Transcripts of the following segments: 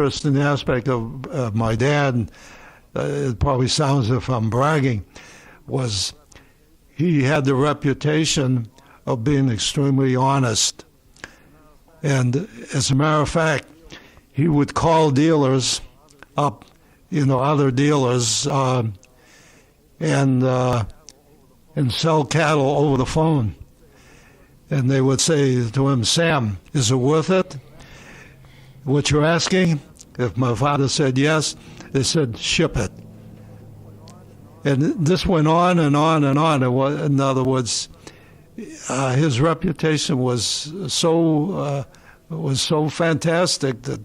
interesting aspect of my dad, it probably sounds as if I'm bragging, was he had the reputation of being extremely honest. And as a matter of fact, he would call dealers up, other dealers, and sell cattle over the phone. And they would say to him, "Sam, is it worth it, what you're asking?" If my father said yes, they said, "Ship it." And this went on and on and on. In other words, his reputation was so fantastic that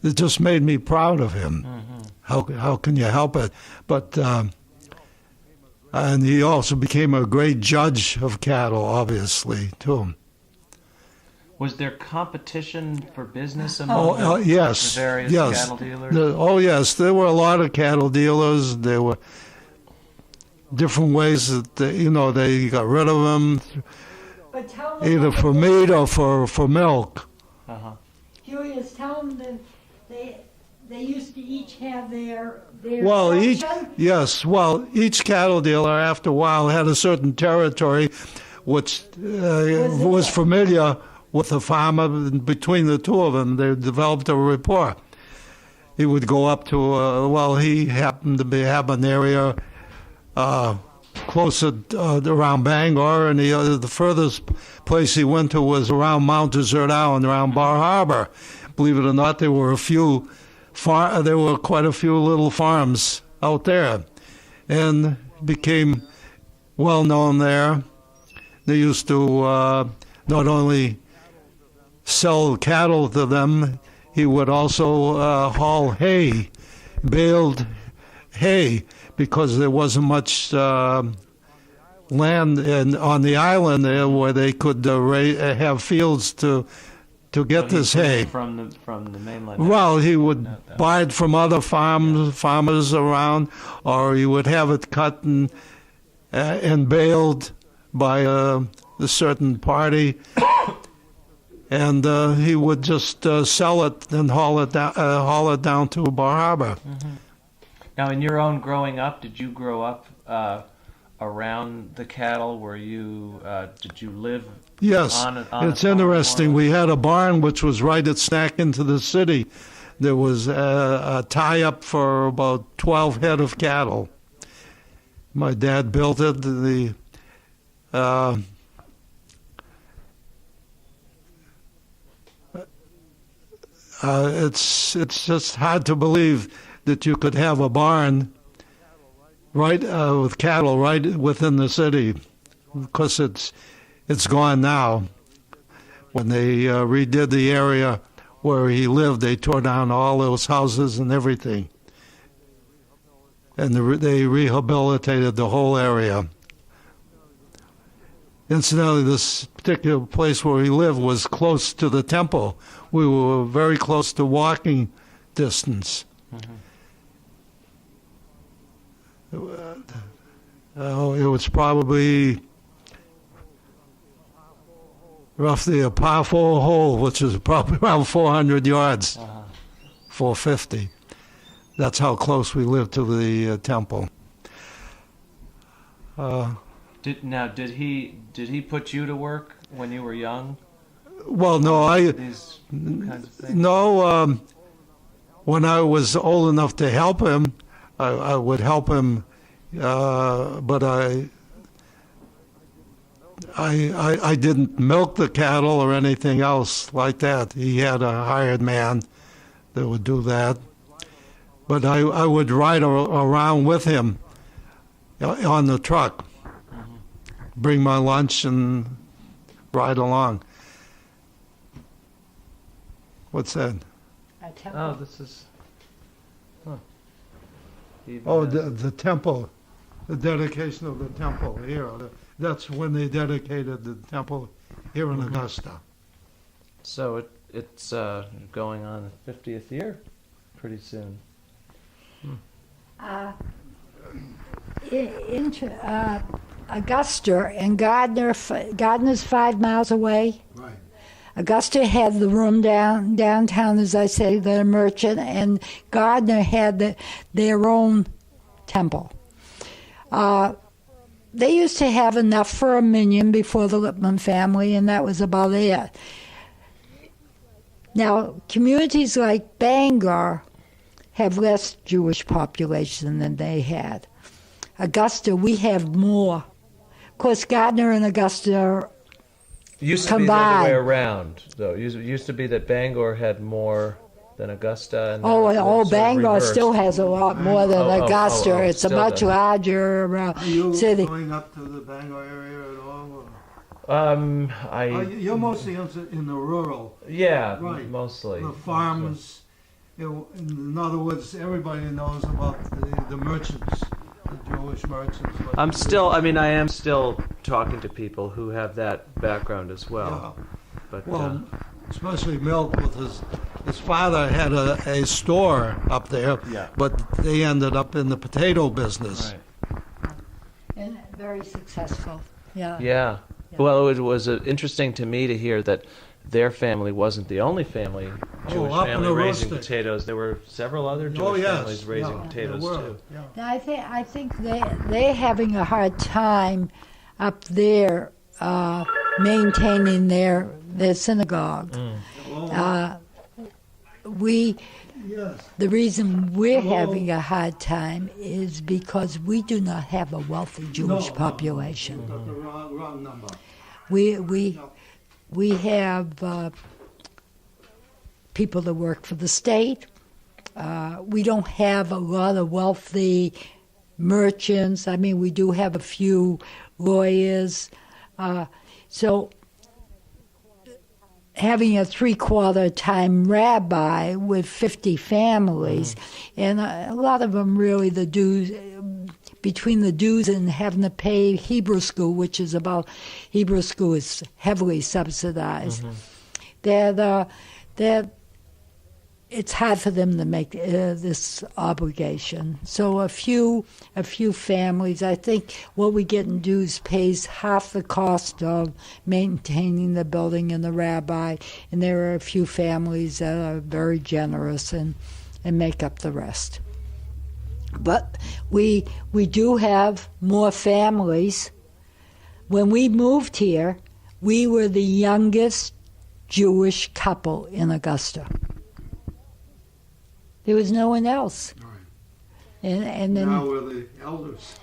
it just made me proud of him. Mm-hmm. How can you help it? But and he also became a great judge of cattle, obviously, too. Was there competition for business among the various cattle dealers? Yes. There were a lot of cattle dealers. There were different ways that, they got rid of them, either for meat or for milk. Uh-huh. Julius, tell them that they used to each have their each cattle dealer after a while had a certain territory which was familiar with the farmer. Between the two of them, they developed a rapport. He would go up to, he happened to have an area closer around Bangor, and the furthest place he went to was around Mount Desert Island, around Bar Harbor. Believe it or not, there were quite a few little farms out there, and became well known there. They used to not only sell cattle to them, he would also haul hay, baled hay, because there wasn't much land on the island there where they could have fields to get this hay. From the mainland. Well, he would buy it from other farmers around, or he would have it cut and baled by a certain party, and he would just sell it and haul it down to Bar Harbor. Mm-hmm. Now, in your own growing up, did you grow up around the cattle? Did you live? Yes, it's interesting. We had a barn which was right at snack into the city. There was a tie-up for about 12 head of cattle. My dad built it. It's just hard to believe that you could have a barn with cattle right within the city. Of course, it's gone now. When they redid the area where he lived, they tore down all those houses and everything, and they rehabilitated the whole area. Incidentally, this particular place where he lived was close to the temple. We were very close to walking distance. Mm-hmm. It was probably roughly a par 4 hole, which is probably around 400 yards, 450. That's how close we lived to the temple. Did he put you to work when you were young? Well, no, These kinds of things? No. When I was old enough to help him, I would help him, but I didn't milk the cattle or anything else like that. He had a hired man that would do that. But I would ride around with him on the truck, bring my lunch and ride along. What's that? Oh, this is... Huh. The temple, the dedication of the temple here. That's when they dedicated the temple here in Augusta. So it's going on the 50th year pretty soon. Into Augusta and Gardner's 5 miles away. Right. Augusta had the room downtown, as I say, the merchant, and Gardner had their own temple. They used to have enough for a million before the Lippman family, and that was about it. Now, communities like Bangor have less Jewish population than they had. Augusta, we have more. Of course, Gardner and Augusta Used to be the other way around, though. Used to be that Bangor had more than Augusta. And Bangor still has a lot more than Augusta. It's a much larger Are you city. going up to the Bangor area at all? You're mostly in the rural. Yeah, right. Mostly. The farms. In other words, everybody knows about the merchants, the Jewish merchants. I am still talking to people who have that background as well. Yeah. But especially Milt with his father had a store up there, but they ended up in the potato business. Right. And very successful. Yeah. Yeah. Well, it was interesting to me to hear that their family wasn't the only Jewish family raising potatoes. There were several other Jewish families raising potatoes too. Yeah. I think they're having a hard time up there maintaining their synagogue. The reason we're having a hard time is because we do not have a wealthy Jewish population. You got the wrong number. We have people that work for the state. We don't have a lot of wealthy merchants. I mean, we do have a few lawyers. So having a 3/4-time rabbi with 50 families, and a lot of them really the dues, between the dues and having to pay Hebrew school, Hebrew school is heavily subsidized, that it's hard for them to make this obligation. So a few families, I think what we get in dues pays half the cost of maintaining the building and the rabbi, and there are a few families that are very generous and make up the rest. But we do have more families. When we moved here, we were the youngest Jewish couple in Augusta. There was no one else. Right. And then Now we're the elders.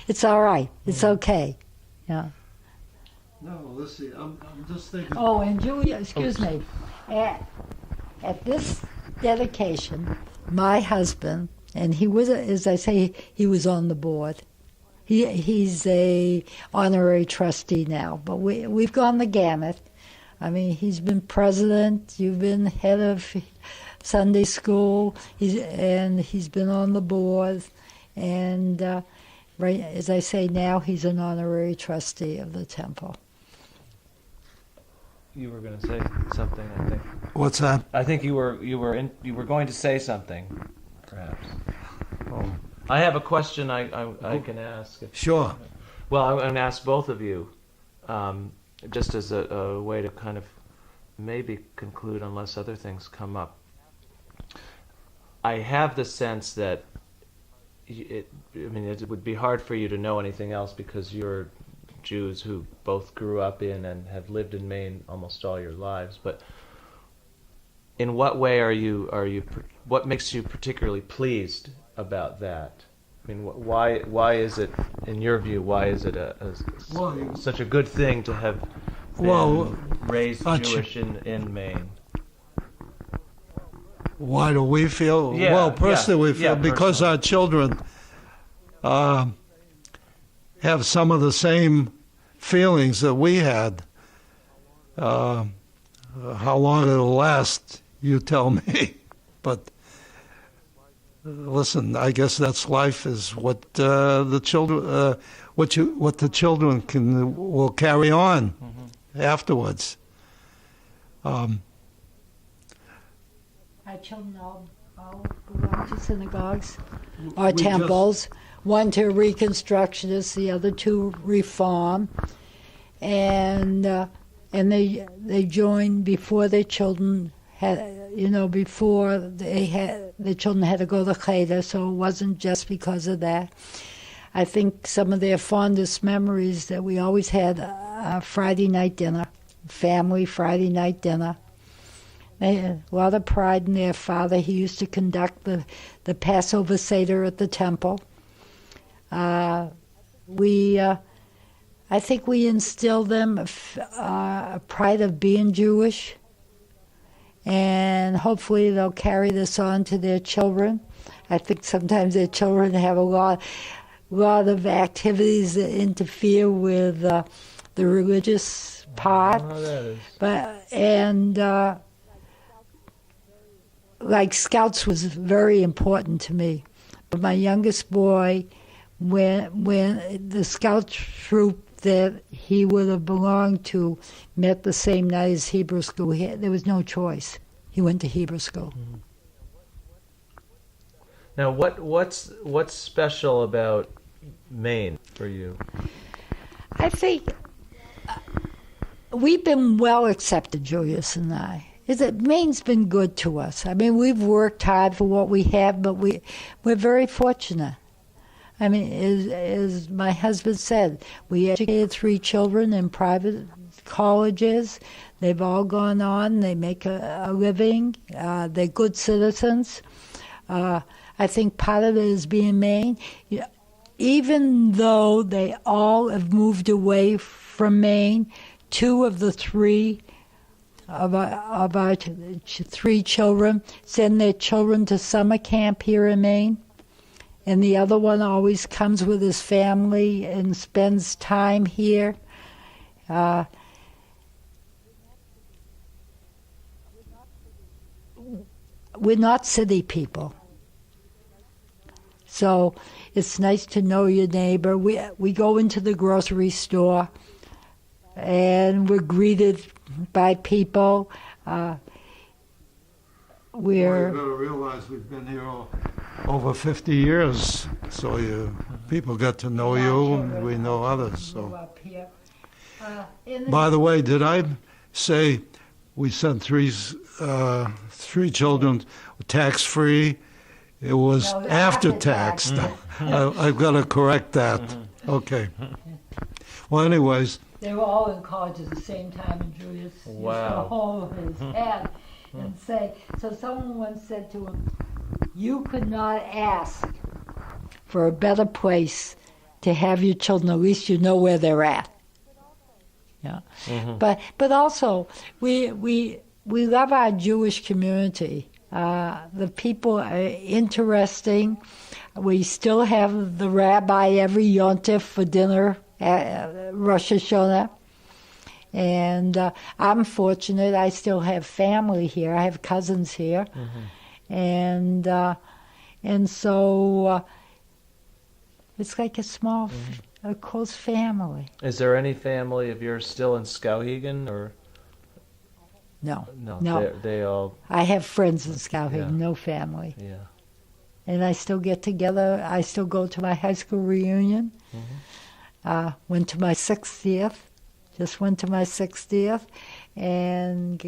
it's all right. It's okay. Yeah. No, listen, I'm just thinking. Oh, and Julia, excuse me. At this dedication, my husband, and he was, as I say, he was on the board. He's a honorary trustee now, but we've gone the gamut. I mean, he's been president. You've been head of Sunday school. He's been on the board, and right as I say now, he's an honorary trustee of the temple. You were going to say something, I think. What's that? I think you were going to say something, perhaps. Oh. I have a question I can ask. Sure. Well, I'm going to ask both of you, just as a way to kind of maybe conclude, unless other things come up. I have the sense that it would be hard for you to know anything else because you're Jews who both grew up in and have lived in Maine almost all your lives. But in what way what makes you particularly pleased about that? I mean, why is it, in your view, such a good thing to have been raised Jewish in Maine? Why do we feel? Personally, we feel because our children have some of the same feelings that we had. How long it'll last, you tell me. But listen, I guess that's life. Is what the children, what the children will carry on afterwards. Our children all belong to synagogues or temples. One to Reconstructionists, the other to Reform. And they joined before their children had, before the children had to go to Cheder, so it wasn't just because of that. I think some of their fondest memories that we always had Friday night dinner, family Friday night dinner. They had a lot of pride in their father. He used to conduct the Passover Seder at the temple. I think we instilled them a pride of being Jewish, and hopefully they'll carry this on to their children. I think sometimes their children have a lot of activities that interfere with the religious part. Oh, that is. Like Scouts was very important to me. But my youngest boy, when the Scout troop that he would have belonged to met the same night as Hebrew school, there was no choice. He went to Hebrew school. Mm-hmm. Now, what's special about Maine for you? I think we've been well accepted, Julius and I. Maine's been good to us. I mean, we've worked hard for what we have, but we're very fortunate. I mean, as my husband said, we educated 3 children in private colleges. They've all gone on. They make a living. They're good citizens. I think part of it is being Maine. Even though they all have moved away from Maine, 2 of the 3 of our 3 children send their children to summer camp here in Maine. And the other one always comes with his family and spends time here. We're not city people. So it's nice to know your neighbor. We go into the grocery store and we're greeted by people. You've got to realize we've been here over 50 years, so people get to know you, and we know others. So, by the way, did I say we sent 3 children tax-free? It was after tax. I've got to correct that. Okay. Well, anyways. They were all in college at the same time, and Julius used to hold his head and say, so someone once said to him, you could not ask for a better place to have your children, at least you know where they're at. Yeah. Mm-hmm. But also, we love our Jewish community. The people are interesting. We still have the rabbi every Yontif for dinner at Rosh Hashanah. And I'm fortunate. I still have family here. I have cousins here. Mm-hmm. And so it's like a small, a close family. Is there any family of yours still in Skowhegan, or? No. They all. I have friends in Skowhegan, no family. Yeah. And I still get together. I still go to my high school reunion. Mm-hmm. Went to my 60th. Just went to my 60th, and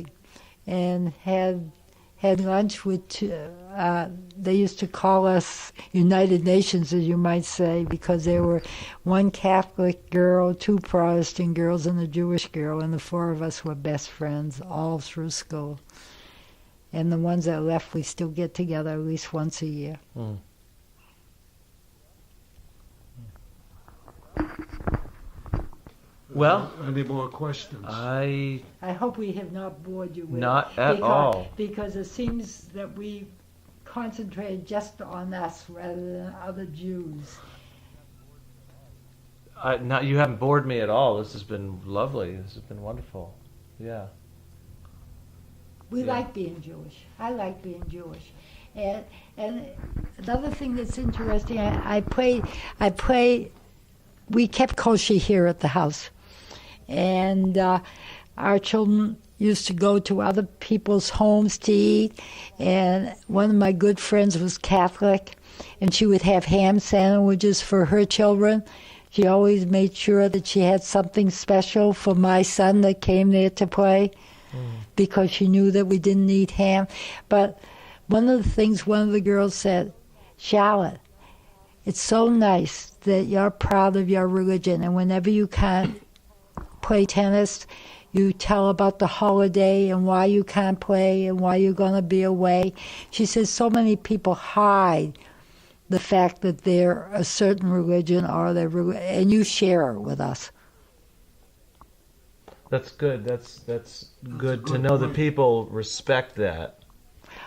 had lunch with. They used to call us United Nations, as you might say, because there were 1 Catholic girl, 2 Protestant girls, and a Jewish girl, and the 4 of us were best friends all through school. And the ones that left, we still get together at least once a year. Mm. Well, any more questions? I hope we have not bored you with not at all, because it seems that we concentrated just on us rather than other Jews. You haven't bored me at all. This has been lovely. This has been wonderful. Yeah. We like being Jewish. I like being Jewish. And another thing that's interesting, I pray. We kept kosher here at the house. And our children used to go to other people's homes to eat. And one of my good friends was Catholic, and she would have ham sandwiches for her children. She always made sure that she had something special for my son that came there to play because she knew that we didn't eat ham. But one of the things one of the girls said, Charlotte, it's so nice that you're proud of your religion, and whenever you can't play tennis, you tell about the holiday and why you can't play and why you're going to be away. She says so many people hide the fact that they're a certain religion or and you share it with us. That's good. That's good to know that people respect that.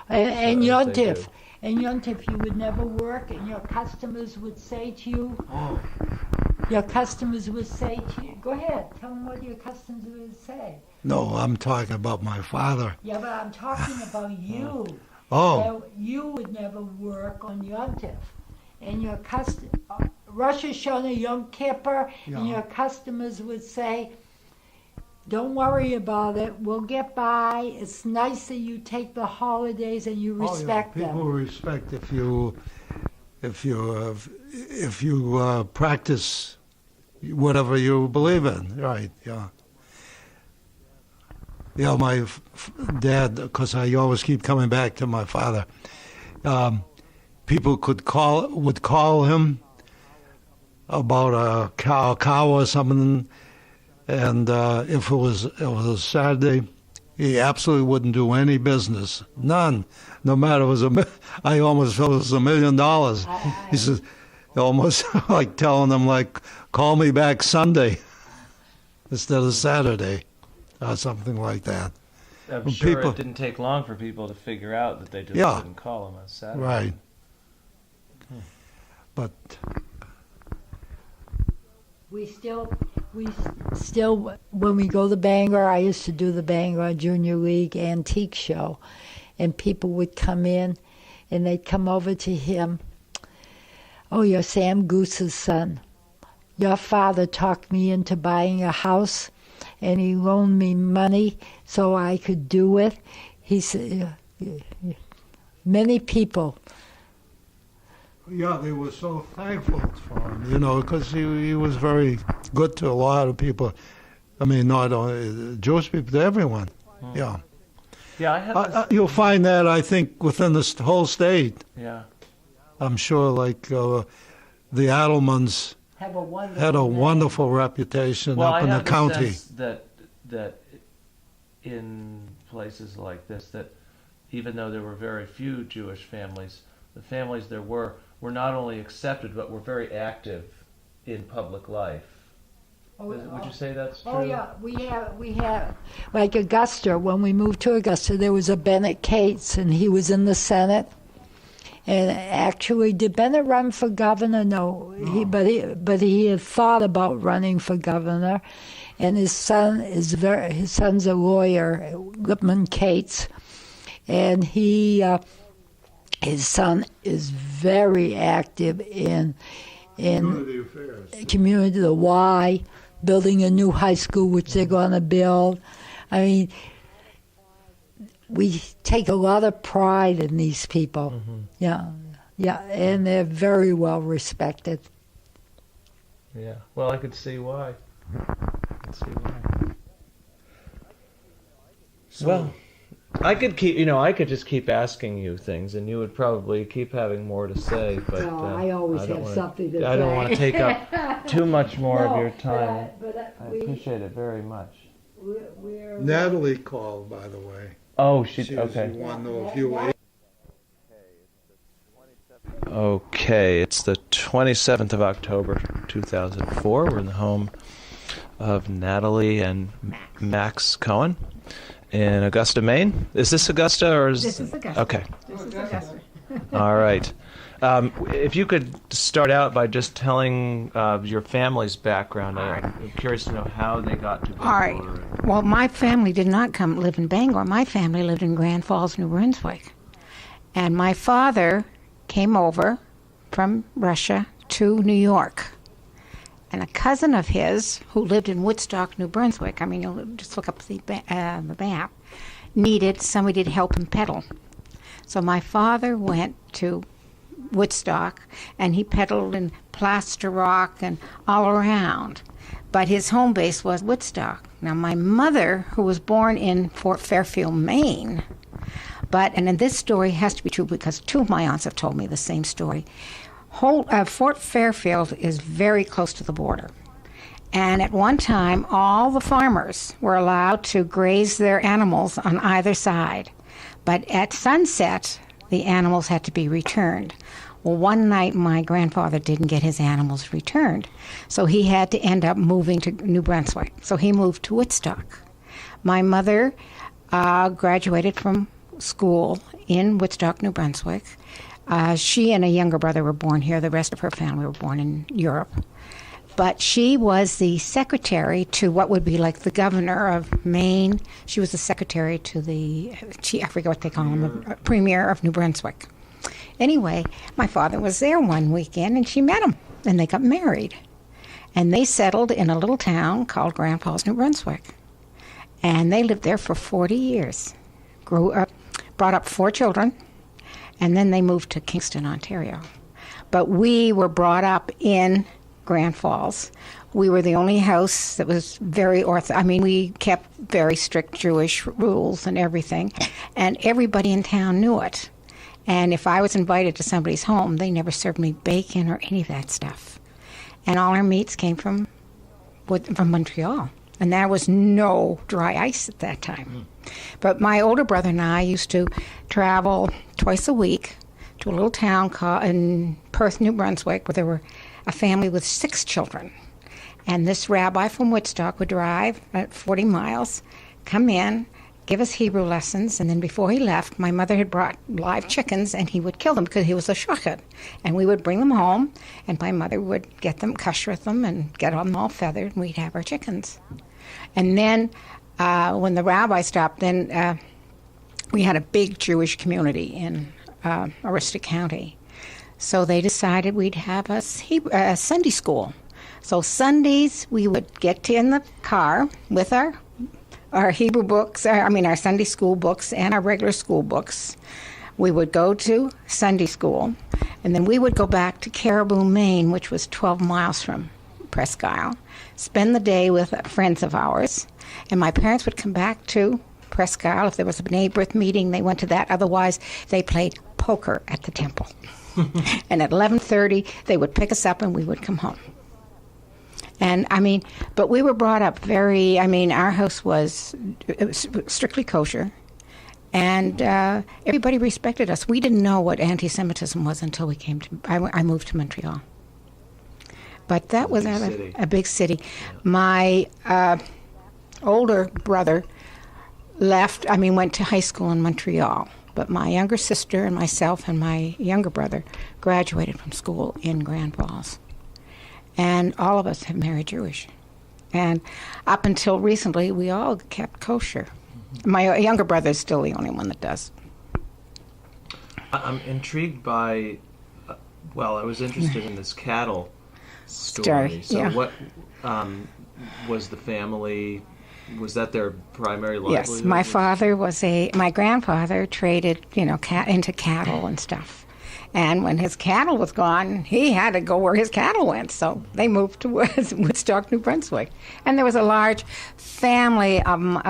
And As Yontif, they do. and Yontif, you would never work, and your customers would say to you, your customers would say to you, go ahead, tell them what your customers would say. No, I'm talking about my father. Yeah, but I'm talking about you. Oh, That you would never work on Yontif. And your Rosh Hashanah, Yom Kippur, and your customers would say, don't worry about it. We'll get by. It's nice that you take the holidays and you respect them. People respect if you practice whatever you believe in, right? Yeah. Yeah, my dad, because I always keep coming back to my father. People would call him about a cow or something. And if it was a Saturday, he absolutely wouldn't do any business, none. No matter it was I almost felt it was $1 million. He says, almost like telling them, like, call me back Sunday instead of Saturday, or something like that. I'm sure it didn't take long for people to figure out that they just couldn't call him on Saturday. Right. But We still, when we go to Bangor, I used to do the Bangor Junior League Antique Show, and people would come in, and they'd come over to him. Oh, you're Sam Goose's son. Your father talked me into buying a house, and he loaned me money so I could do it. He said, many people. yeah, they were so thankful for him, because he was very good to a lot of people. I mean, not only Jewish people, to everyone. Yeah. Yeah, I have. You'll find that, I think, within this whole state. Yeah. I'm sure, like the Adelmans had a wonderful reputation up in the county. I have the sense that in places like this, that even though there were very few Jewish families, the families there were not only accepted, but were very active in public life. Would you say that's true? Oh yeah, we have like Augusta. When we moved to Augusta, there was a Bennett Cates, and he was in the Senate. And actually, did Bennett run for governor? No, but he had thought about running for governor. And his son's a lawyer, Lipman Cates, and his son is very active in Community affairs. Community, the Y, building a new high school, which they're going to build. I mean, we take a lot of pride in these people. Mm-hmm. Yeah, and they're very well respected. Yeah, well, I could see why. Well, I could just keep asking you things, and you would probably keep having more to say. But I always have something to say. I don't want to take up too much more of your time. But I appreciate it very much. Natalie called, by the way. Oh, She okay. wanted to know if you were. Okay, it's the 27th of October, 2004. We're in the home of Natalie and Max Cohen in Augusta, Maine. Is this Augusta or is This is Augusta. Okay. This is Augusta. All right. If you could start out by just telling your family's background. I'm curious to know how they got to Bangor. All right. Well, my family did not come live in Bangor. My family lived in Grand Falls, New Brunswick. And my father came over from Russia to New York. And a cousin of his, who lived in Woodstock, New Brunswick, I mean, you'll just look up the map, needed somebody to help him pedal. So my father went to Woodstock, and he peddled in Plaster Rock and all around. But his home base was Woodstock. Now, my mother, who was born in Fort Fairfield, Maine, and then this story has to be true because two of my aunts have told me the same story. Fort Fairfield is very close to the border. And at one time, all the farmers were allowed to graze their animals on either side. But at sunset, the animals had to be returned. Well, one night, my grandfather didn't get his animals returned, so he had to end up moving to New Brunswick. So he moved to Woodstock. My mother graduated from school in Woodstock, New Brunswick. She and a younger brother were born here. The rest of her family were born in Europe. But she was the secretary to what would be like the governor of Maine. She was the secretary to I forget what they call him, the premier of New Brunswick. Anyway, my father was there one weekend, and she met him, and they got married. And they settled in a little town called Grand Falls, New Brunswick. And they lived there for 40 years. Grew up, brought up 4 children, and then they moved to Kingston, Ontario. But we were brought up in Grand Falls. We were the only house that was very we kept very strict Jewish rules and everything, and everybody in town knew it. And if I was invited to somebody's home, they never served me bacon or any of that stuff. And all our meats came from Montreal, and there was no dry ice at that time. But my older brother and I used to travel twice a week to a little town in Perth, New Brunswick, where there were a family with 6 children. And this rabbi from Woodstock would drive at 40 miles, come in, give us Hebrew lessons, and then before he left, my mother had brought live chickens, and he would kill them because he was a shochet. And we would bring them home, and my mother would get them, kasher them, and get them all feathered, and we'd have our chickens. And then when the rabbi stopped, then we had a big Jewish community in Aroostook County. So they decided we'd have a Sunday school. So Sundays, we would get in the car with our Hebrew books, our Sunday school books and our regular school books. We would go to Sunday school, and then we would go back to Caribou, Maine, which was 12 miles from Presque Isle, spend the day with friends of ours, and my parents would come back to Presque Isle. If there was a B'nai B'rith meeting, they went to that. Otherwise, they played poker at the temple. And at 11:30, they would pick us up, and we would come home. And, but we were brought up our house was strictly kosher, and everybody respected us. We didn't know what anti-Semitism was until I moved to Montreal. But that was a big city. Yeah. My older brother went to high school in Montreal. But my younger sister and myself and my younger brother graduated from school in Grand Falls. And all of us have married Jewish. And up until recently, we all kept kosher. Mm-hmm. My younger brother is still the only one that does. I'm intrigued by, I was interested in this cattle story. So yeah. What was the family... Was that their primary livelihood? Yes, my grandfather traded, into cattle and stuff. And when his cattle was gone, he had to go where his cattle went. So they moved to Woodstock, New Brunswick. And there was a large family of,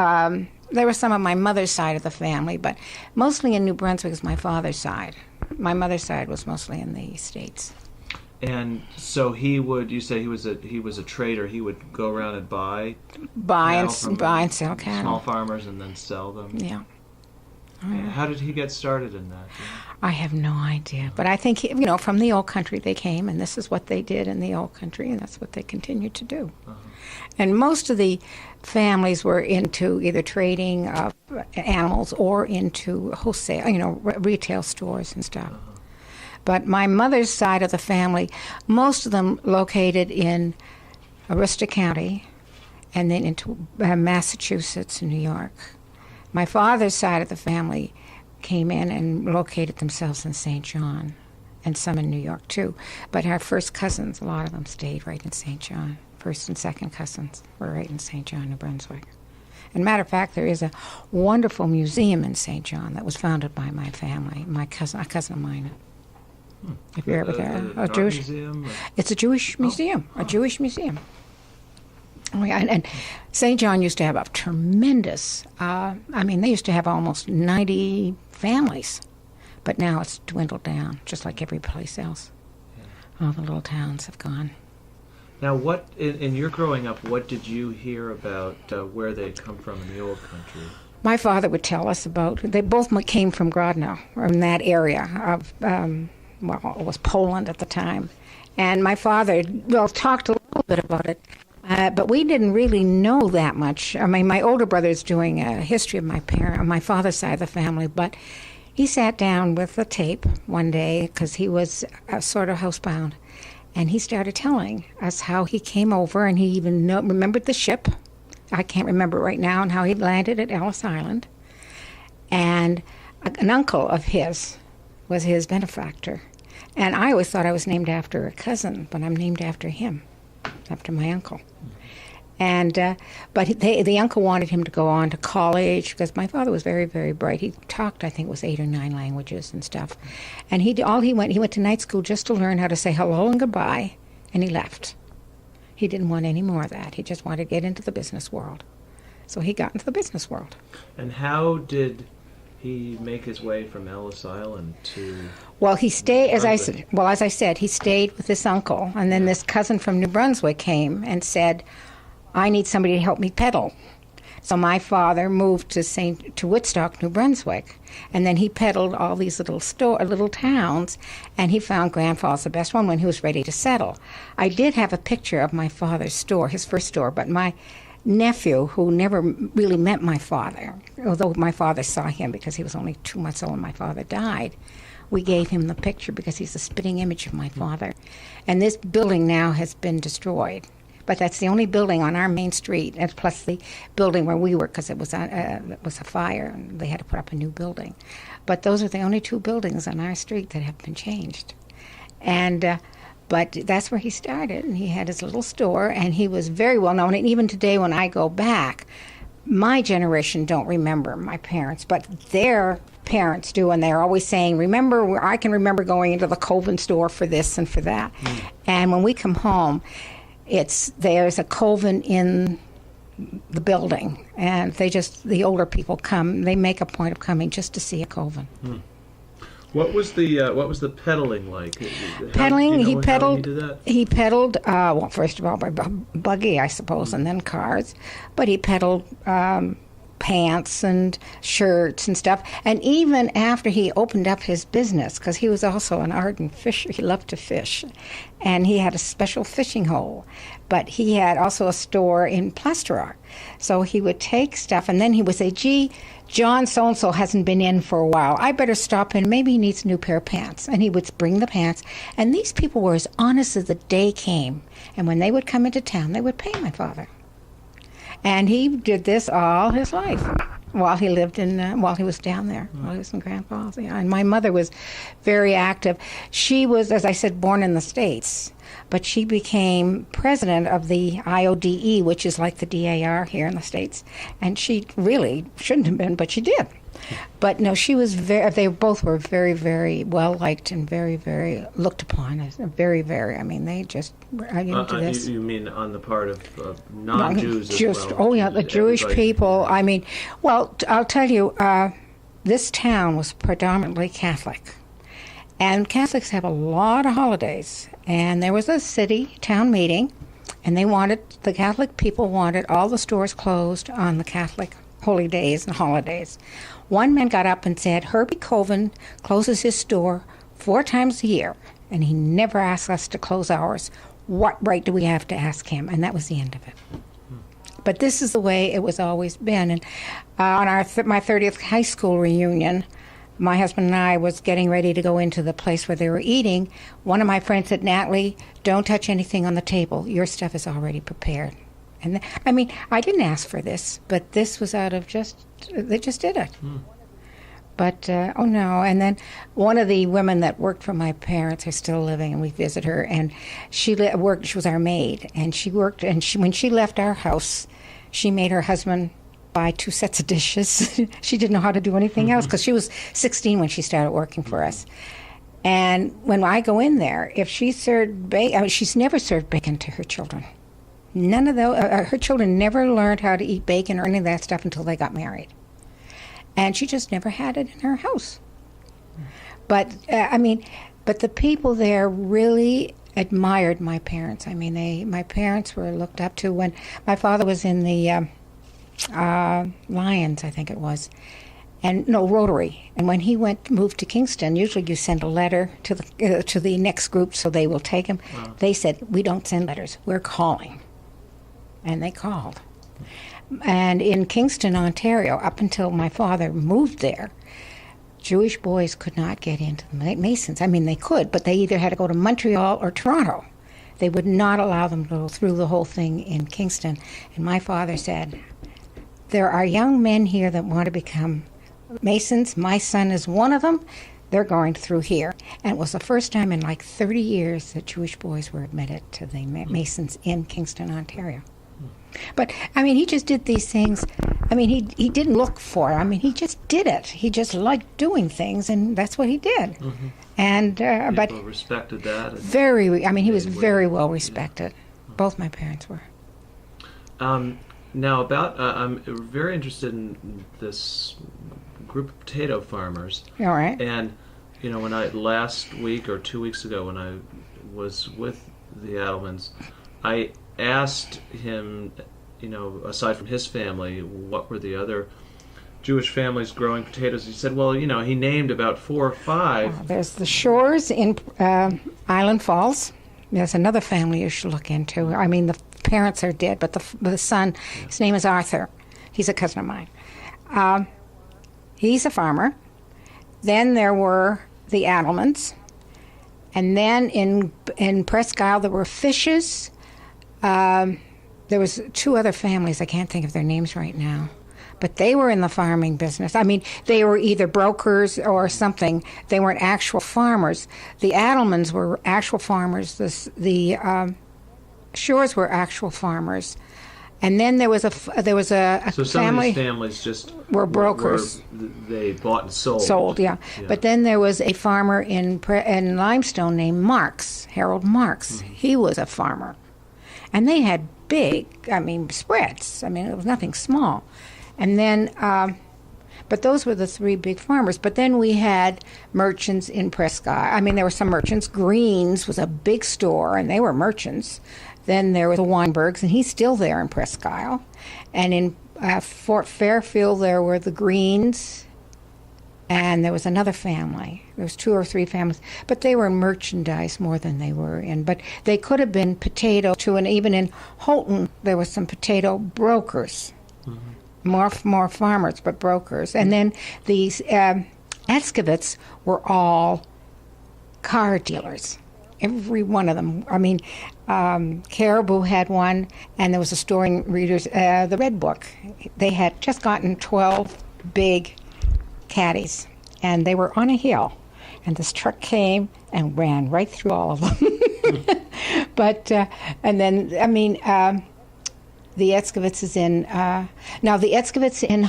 there were some of my mother's side of the family, but mostly in New Brunswick is my father's side. My mother's side was mostly in the States. And so you say he was a trader. He would go around and buy and sell cattle. Small farmers and then sell them. Yeah. And how did he get started in that? I have no idea. But I think, from the old country they came, and this is what they did in the old country, and that's what they continued to do. Uh-huh. And most of the families were into either trading of animals or into wholesale, retail stores and stuff. Uh-huh. But my mother's side of the family, most of them located in Aroostook County and then into Massachusetts and New York. My father's side of the family came in and located themselves in St. John, and some in New York too. But our first cousins, a lot of them stayed right in St. John. First and second cousins were right in St. John, New Brunswick. And matter of fact, there is a wonderful museum in St. John that was founded by my family, a cousin of mine. If you're ever there, An art Jewish museum? It's a Jewish museum, a Jewish museum. Oh, yeah, and St. John used to have a tremendous, they used to have almost 90 families, but now it's dwindled down, just like every place else. All the little towns have gone. Now, what in your growing up, what did you hear about where they'd come from in the old country? My father would tell us about, they both came from Grodno, or in that area of, it was Poland at the time. And my father, talked a little bit about it, but we didn't really know that much. I mean, my older brother's doing a history of my father's side of the family, but he sat down with a tape one day because he was sort of housebound, and he started telling us how he came over, and he even remembered the ship. I can't remember right now, and how he landed at Ellis Island. And an uncle of his was his benefactor. And I always thought I was named after a cousin, but I'm named after him, after my uncle. And but the uncle wanted him to go on to college because my father was very, very bright. He talked, I think, it was 8 or 9 languages and stuff. And he went to night school just to learn how to say hello and goodbye, and he left. He didn't want any more of that. He just wanted to get into the business world. So he got into the business world. And how did he make his way from Ellis Island to... Well, he stayed, as I said, he stayed with this uncle, and then this cousin from New Brunswick came and said, I need somebody to help me peddle. So my father moved to Woodstock, New Brunswick, and then he peddled all these little towns, and he found Grand Falls the best one when he was ready to settle. I did have a picture of my father's store, his first store, but my nephew, who never really met my father, although my father saw him because he was only 2 months old when my father died, we gave him the picture because he's a spitting image of my father. And this building now has been destroyed. But that's the only building on our main street, and plus the building where we were, because it was a fire, and they had to put up a new building. But those are the only 2 buildings on our street that have been changed. And but that's where he started, and he had his little store, and he was very well known. And even today, when I go back, my generation don't remember my parents, but their parents do, and they're always saying, I can remember going into the Cohen store for this and for that. And when we come home, there's a Cohen in the building, and the older people come. They make a point of coming just to see a Cohen. What was the peddling like? Peddling, he peddled. How did he do that? He peddled. Well, first of all, by buggy, I suppose, and then cars. But he peddled pants and shirts and stuff. And even after he opened up his business, because he was also an ardent fisher, he loved to fish, and he had a special fishing hole. But he had also a store in Plaster Rock. So he would take stuff, and then he would say, gee, John so-and-so hasn't been in for a while. I better stop in. Maybe he needs a new pair of pants. And he would bring the pants. And these people were as honest as the day came. And when they would come into town, they would pay my father. And he did this all his life while he lived while he was down there, while he was in Grand Falls. Yeah. And my mother was very active. She was, as I said, born in the States, but she became president of the IODE, which is like the DAR here in the States. And she really shouldn't have been, but she did. But no, she was they both were very, very well liked and very, very looked upon as very, very. I mean, they just were into this. You mean on the part of non-Jews as well? Oh yeah, the Jewish people. I mean, well, I'll tell you, this town was predominantly Catholic, and Catholics have a lot of holidays. And there was a town meeting, and the Catholic people wanted all the stores closed on the Catholic holy days and holidays. One man got up and said, Herbie Cohen closes his store 4 times a year, and he never asks us to close ours. What right do we have to ask him? And that was the end of it. But this is the way it was always been. And on my 30th high school reunion, my husband and I was getting ready to go into the place where they were eating. One of my friends said, Natalie, don't touch anything on the table. Your stuff is already prepared. And I mean, I didn't ask for this, but this was out of they just did it. But, oh no, and then one of the women that worked for my parents are still living, and we visit her, and she was our maid, and she worked, and when she left our house, she made her husband buy 2 sets of dishes. She didn't know how to do anything else, because she was 16 when she started working for us. And when I go in there, if she served bacon, I mean, she's never served bacon to her children. None of those, her children never learned how to eat bacon or any of that stuff until they got married. And she just never had it in her house. But, but the people there really admired my parents. I mean, my parents were looked up to. When my father was in the Lions, I think it was, and no, Rotary. And when he moved to Kingston, usually you send a letter to the next group so they will take him. Wow. They said, we don't send letters, we're calling. And they called. And in Kingston, Ontario, up until my father moved there, Jewish boys could not get into the Masons. I mean, they could, but they either had to go to Montreal or Toronto. They would not allow them to go through the whole thing in Kingston. And my father said, there are young men here that want to become Masons. My son is one of them. They're going through here. And it was the first time in like 30 years that Jewish boys were admitted to the Masons in Kingston, Ontario. But, I mean, he just did these things. I mean, he didn't look for it. I mean, he just did it. He just liked doing things, and that's what he did. Mm-hmm. And but People respected that. he was very well respected. Yeah. Both my parents were. Now, I'm very interested in this group of potato farmers. All right. And, when last week or 2 weeks ago when I was with the Adelmans, I asked him, aside from his family, what were the other Jewish families growing potatoes? He said, well, he named about 4 or 5. There's the Shores in Island Falls. There's another family you should look into. I mean, the parents are dead, but the son, his name is Arthur. He's a cousin of mine. He's a farmer. Then there were the Adelmans. And then in Presque Isle there were Fishes. There was 2 other families. I can't think of their names right now. But they were in the farming business. I mean, they were either brokers or something. They weren't actual farmers. The Adelmans were actual farmers. The Shores were actual farmers. And then there was a family. So some of these families just were brokers. They bought and sold. Sold, yeah. But then there was a farmer in Limestone named Marks, Harold Marks. Mm-hmm. He was a farmer. And they had big, spreads. I mean, it was nothing small. And then, but those were the 3 big farmers. But then we had merchants in Presque Isle. I mean, there were some merchants. Green's was a big store, and they were merchants. Then there was the Weinbergs, and he's still there in Presque Isle. And in Fort Fairfield, there were the Greens, and there was another family. There was 2 or 3 families, but they were merchandise more than they were in. But they could have been potato too, and even in Houghton, there was some potato brokers. Mm-hmm. More farmers, but brokers. And then these Escovitz were all car dealers. Every one of them. I mean, Caribou had one, and there was a store in Reader's, the Red Book. They had just gotten 12 big caddies, and they were on a hill, and this truck came and ran right through all of them. But, and then, the Escovitz is in, now the Escovitz in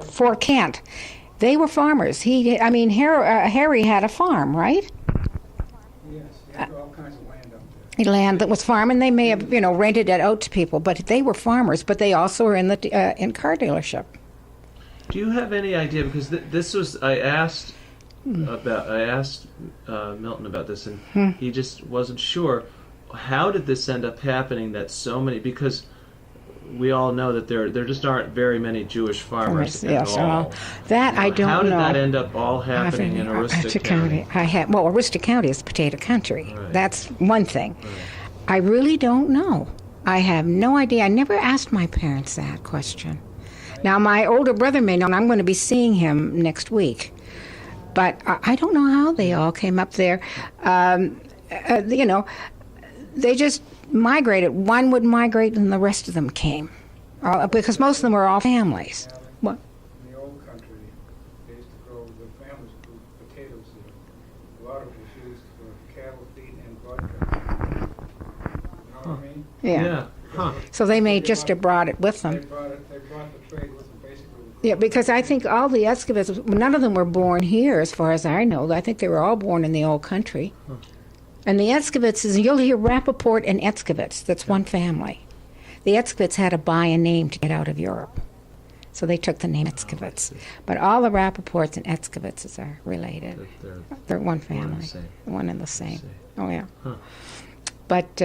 Fort Kent, they were farmers. Harry had a farm, right? Yes, he had all kinds of land up there. Land that was farm, and they may have, rented it out to people, but they were farmers. But they also were in the in car dealership. Do you have any idea? Because this was I asked Milton about this, and he just wasn't sure. How did this end up happening? That so many, because we all know that there just aren't very many Jewish farmers at all. That I don't know. How did that end up all happening in Aroostook County? Aroostook County is potato country. Right. That's one thing. Right. I really don't know. I have no idea. I never asked my parents that question. Now, my older brother may know, and I'm going to be seeing him next week. But I don't know how they all came up there. They just migrated. One would migrate, and the rest of them came. Because most of them were all families. What? In the old country, they used to grow, the families grew potatoes there. A lot of it was used for cattle feed and vodka. You know what I mean? Yeah. Yeah. Huh. So they may just have brought it with them. They brought the trade with them. Basically, the Yeah, because I think all the Escovettes, none of them were born here, as far as I know. I think they were all born in the old country. Huh. And the Escovettes, you'll hear Rappaport and Escovettes. That's one family. The Escovettes had to buy a name to get out of Europe. So they took the name Escovettes. But all the Rappaports and Escovettes are related. They're one family. One and the same. Oh, yeah. Huh. But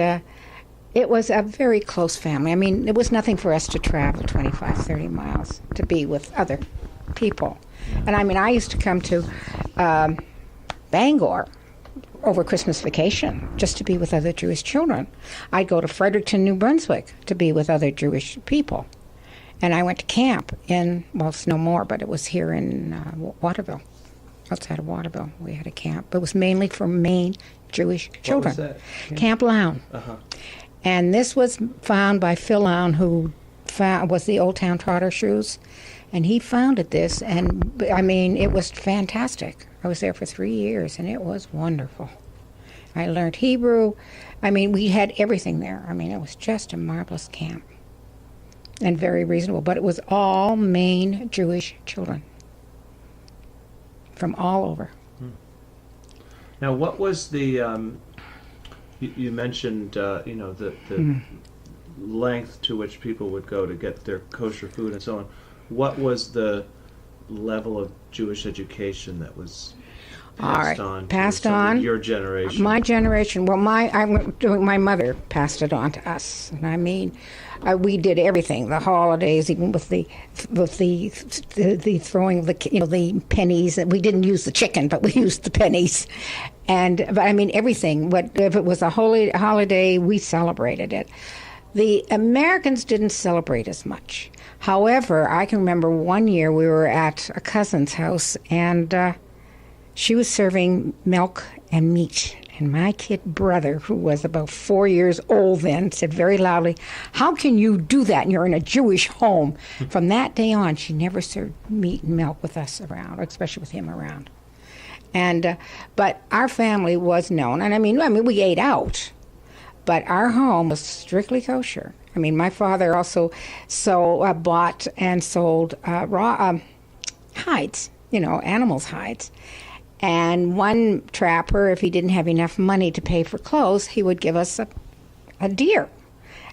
it was a very close family. I mean, it was nothing for us to travel 25, 30 miles to be with other people. And I mean, I used to come to Bangor over Christmas vacation just to be with other Jewish children. I'd go to Fredericton, New Brunswick to be with other Jewish people. And I went to camp in, well, it's no more, but it was here in Waterville, outside of Waterville. We had a camp. It was mainly for Maine Jewish children. What was that? Camp Lown. Uh-huh. And this was found by Phil Lown, who was the Old Town Trotter Shoes. And he founded this, and I mean, it was fantastic. I was there for 3 years, and it was wonderful. I learned Hebrew. I mean, we had everything there. I mean, it was just a marvelous camp and very reasonable. But it was all Maine Jewish children from all over. Now, what was the? You mentioned, the length to which people would go to get their kosher food and so on. What was the level of Jewish education that was passed on? Passed to on. Your generation. My generation. Well, my mother passed it on to us, and I mean, we did everything. The holidays, even with the throwing of the pennies. We didn't use the chicken, but we used the pennies, but I mean everything. If it was a holiday, we celebrated it. The Americans didn't celebrate as much. However, I can remember one year we were at a cousin's house, and she was serving milk and meat. And my kid brother, who was about 4 years old then, said very loudly, "How can you do that? And you're in a Jewish home." From that day on, she never served meat and milk with us around, especially with him around. And but our family was known, and I mean, we ate out. But our home was strictly kosher. I mean, my father also bought and sold raw hides, animals' hides. And one trapper, if he didn't have enough money to pay for clothes, he would give us a deer.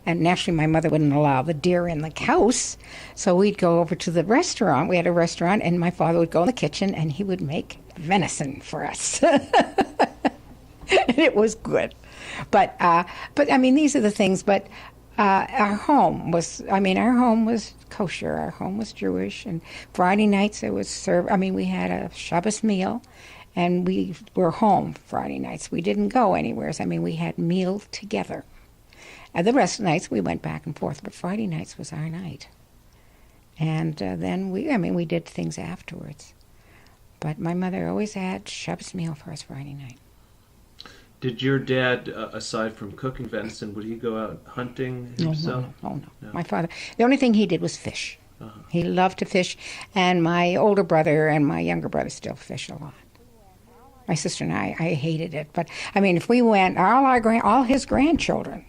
And naturally, my mother wouldn't allow the deer in the house, so we'd go over to the restaurant. We had a restaurant, and my father would go in the kitchen, and he would make venison for us. And it was good. But I mean, these are the things. But our home was kosher. Our home was Jewish. And Friday nights it was served. I mean, we had a Shabbos meal, and we were home Friday nights. We didn't go anywhere. I mean, we had meal together. And the rest of the nights we went back and forth. But Friday nights was our night. And then we did things afterwards. But my mother always had Shabbos meal for us Friday night. Did your dad, aside from cooking venison, would he go out hunting himself? No. My father, the only thing he did was fish. Uh-huh. He loved to fish, and my older brother and my younger brother still fish a lot. My sister and I hated it. But, I mean, if we went, all his grandchildren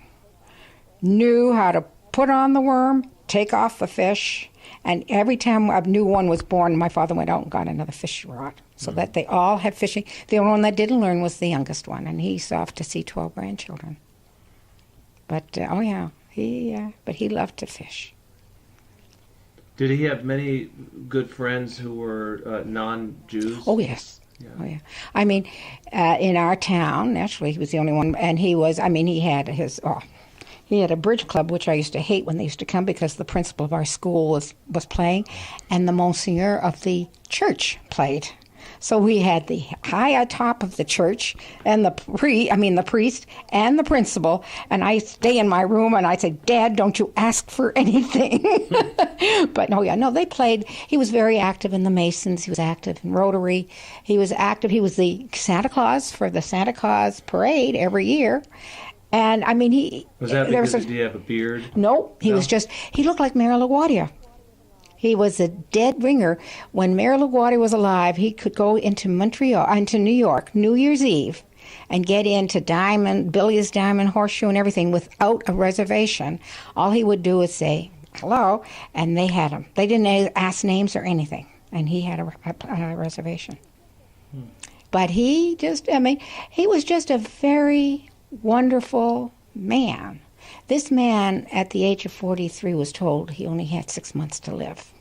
knew how to put on the worm, take off the fish, and every time a new one was born, my father went out and got another fish rod. So that they all had fishing. The only one that didn't learn was the youngest one, and he's off to see 12 grandchildren. But, he loved to fish. Did he have many good friends who were non-Jews? Oh, yes. Yeah. Oh, yeah. I mean, in our town, naturally, he was the only one, and he had he had a bridge club, which I used to hate when they used to come because the principal of our school was playing, and the Monsignor of the church played. So we had the high top of the church and the priest and the principal, and I stay in my room and I say, "Dad, don't you ask for anything." But they played. He was very active in the Masons. He was active in Rotary. He was active. He was the Santa Claus for the Santa Claus parade every year. And I mean, did he have a beard? No, he looked like Mayor LaGuardia. He was a dead ringer. When Mayor LaGuardia was alive, he could go into New York, New Year's Eve, and get into Billy's Diamond Horseshoe and everything without a reservation. All he would do is say, hello, and they had him. They didn't ask names or anything, and he had a reservation. But he was just a very wonderful man. This man, at the age of 43, was told he only had 6 months to live.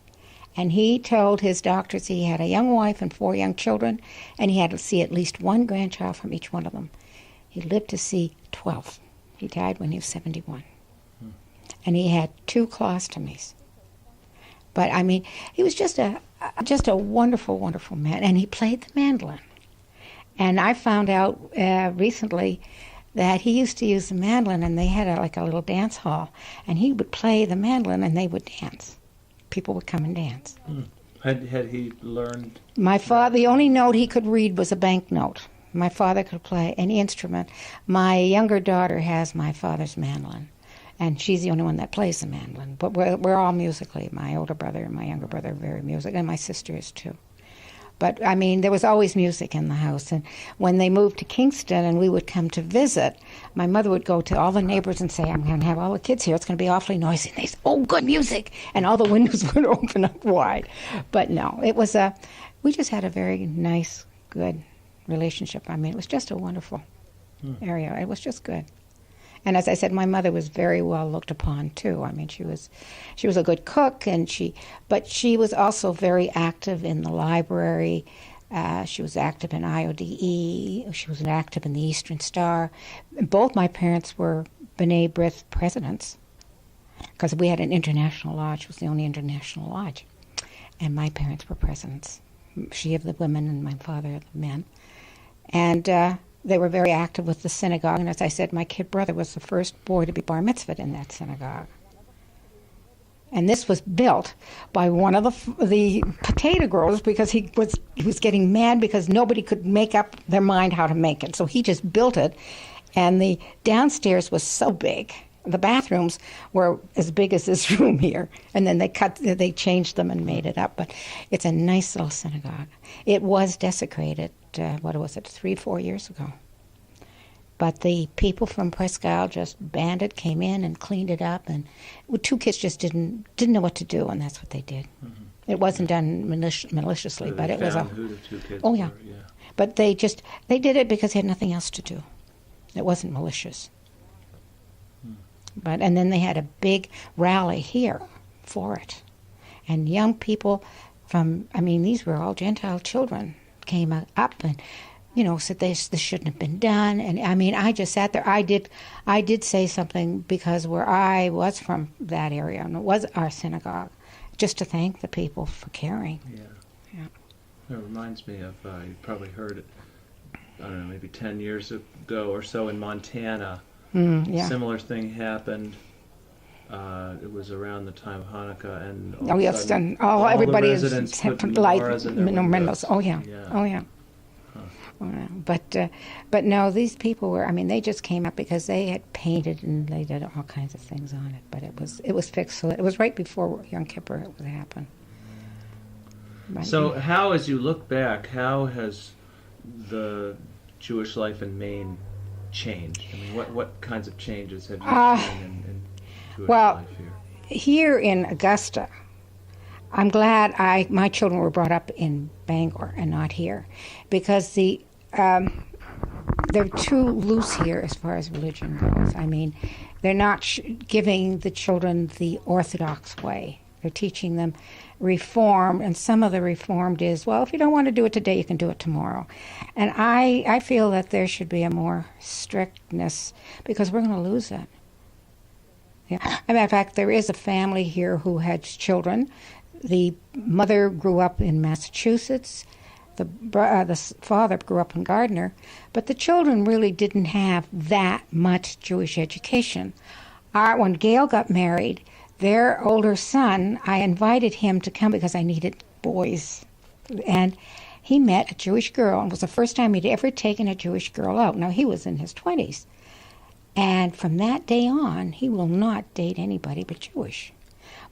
And he told his doctors he had a young wife and 4 young children, and he had to see at least 1 grandchild from each one of them. He lived to see 12. He died when he was 71. And he had 2 colostomies. But, I mean, he was just a wonderful, wonderful man. And he played the mandolin. And I found out recently that he used to use the mandolin, and they had a little dance hall. And he would play the mandolin, and they would dance. People would come and dance. Had he learned? My father, the only note he could read was a banknote. My father could play any instrument. My younger daughter has my father's mandolin, and she's the only one that plays the mandolin. But we're all musically. My older brother and my younger brother are very musical, and my sister is too. But, I mean, there was always music in the house. And when they moved to Kingston and we would come to visit, my mother would go to all the neighbors and say, I'm going to have all the kids here. It's going to be awfully noisy. And they say, oh, good music. And all the windows would open up wide. But no, we just had a very nice, good relationship. I mean, it was just a wonderful area. It was just good. And as I said, my mother was very well looked upon too. I mean, she was a good cook, but she was also very active in the library. She was active in IODE. She was active in the Eastern Star. Both my parents were B'nai B'rith presidents, because we had an international lodge. It was the only international lodge, and my parents were presidents. She of the women and my father of the men, and. They were very active with the synagogue, and as I said, my kid brother was the first boy to be bar mitzvahed in that synagogue. And this was built by one of the potato growers, because he was getting mad because nobody could make up their mind how to make it. So he just built it, and the downstairs was so big. The bathrooms were as big as this room here, and then they changed them and made it up. But it's a nice little synagogue. It was desecrated. 3-4 years ago. But the people from Presque Isle just came in and cleaned it up, and 2 kids just didn't know what to do, and that's what they did. Mm-hmm. It wasn't done maliciously, So but it was who the 2 kids oh yeah. were, yeah. But they did it because they had nothing else to do. It wasn't malicious. And then they had a big rally here for it, and young people these were all Gentile children, came up and, said this shouldn't have been done. And I just sat there. I did say something, because where I was from, that area, and it was our synagogue, just to thank the people for caring. Yeah. It reminds me of, you probably heard it, I don't know, maybe 10 years ago or so in Montana. Yeah. Similar thing happened. It was around the time of Hanukkah, and everybody the residents put menorahs in their windows. Oh yeah. But no, these people were. They just came up because they had painted and they did all kinds of things on it. But it was fixed. So it was right before Yom Kippur it would happen. So how, as you look back, how has the Jewish life in Maine changed? What kinds of changes have you seen in Jewish life here? Here in Augusta, I'm glad my children were brought up in Bangor and not here, because they're too loose here as far as religion goes. They're not giving the children the Orthodox way. They're teaching them Reform, and some of the Reformed is, well, if you don't want to do it today, you can do it tomorrow. And I feel that there should be a more strictness, because we're going to lose it. Yeah. In fact, there is a family here who had children. The mother grew up in Massachusetts. The father grew up in Gardner. But the children really didn't have that much Jewish education. When Gail got married, their older son, I invited him to come because I needed boys. And he met a Jewish girl, and it was the first time he'd ever taken a Jewish girl out. Now, he was in his 20s. And from that day on, he will not date anybody but Jewish.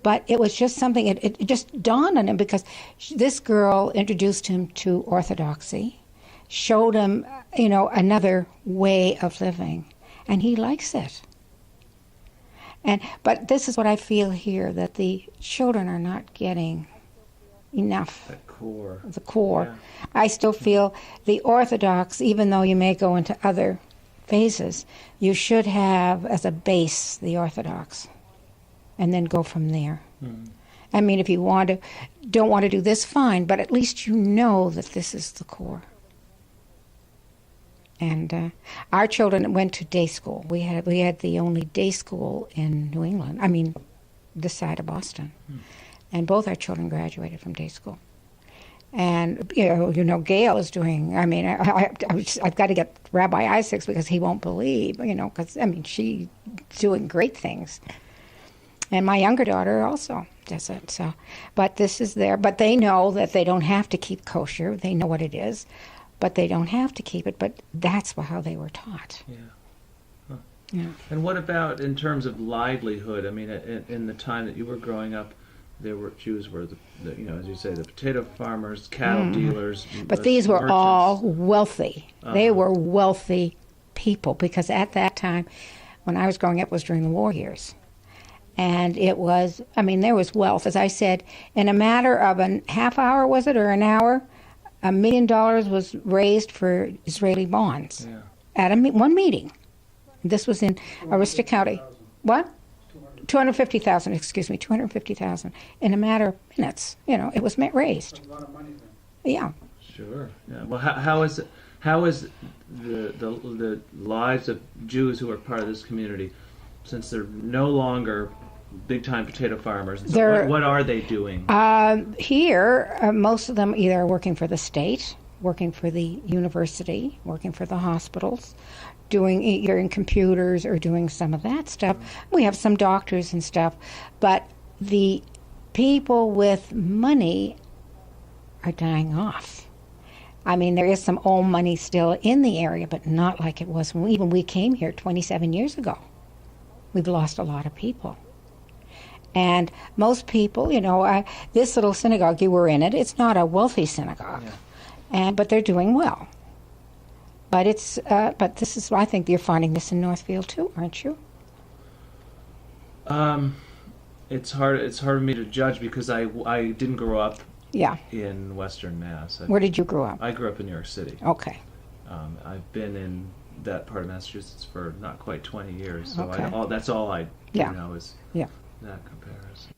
But it was just something, it just dawned on him, because this girl introduced him to Orthodoxy, showed him, another way of living, and he likes it. But this is what I feel here, that the children are not getting enough. That core. The core. Yeah. I still feel the Orthodox, even though you may go into other phases, you should have as a base the Orthodox, and then go from there. I mean, if you don't want to do this, fine, but at least you know that this is the core. And our children went to day school. We had the only day school in New England. I mean, this side of Boston. And both our children graduated from day school. And you know, Gail is doing. I mean, I've got to get Rabbi Isaacs because he won't believe. You know, because I mean, she's doing great things. And my younger daughter also does it. So, but this is there. But they know that they don't have to keep kosher. They know what it is, but they don't have to keep it. But that's how they were taught. Yeah. Huh. Yeah. And what about in terms of livelihood? I mean, in the time that you were growing up, Jews were the you know, as you say, the potato farmers, cattle dealers. But these were merchants. all wealthy. They were wealthy people, because at that time, when I was growing up, it was during the war years. And it was, I mean, there was wealth. As I said, in a matter of a half hour, was it, or an hour, $1 million was raised for Israeli bonds at one meeting. This was in Aroostook County. What? 250,000, excuse me, 250,000 in a matter of minutes. You know, it was raised. That's a lot of money then. Yeah. Sure. Yeah. Well, how is the lives of Jews who are part of this community, since they're no longer big-time potato farmers? So what are they doing? Here, most of them either are working for the state, working for the university, working for the hospitals, doing either in computers or doing some of that stuff. We have some doctors and stuff, but the people with money are dying off. I mean, there is some old money still in the area, but not like it was when we came here 27 years ago. We've lost a lot of people. And most people, you know, this little synagogue, you were in it, it's not a wealthy synagogue, but they're doing well. But but this is, I think you're finding this in Northfield too, aren't you? It's hard for me to judge because I didn't grow up Yeah. in Western Mass. Where did you grow up? I grew up in New York City. Okay. I've been in that part of Massachusetts for not quite 20 years, so Okay. that's all I Yeah. know is Yeah. that comparison.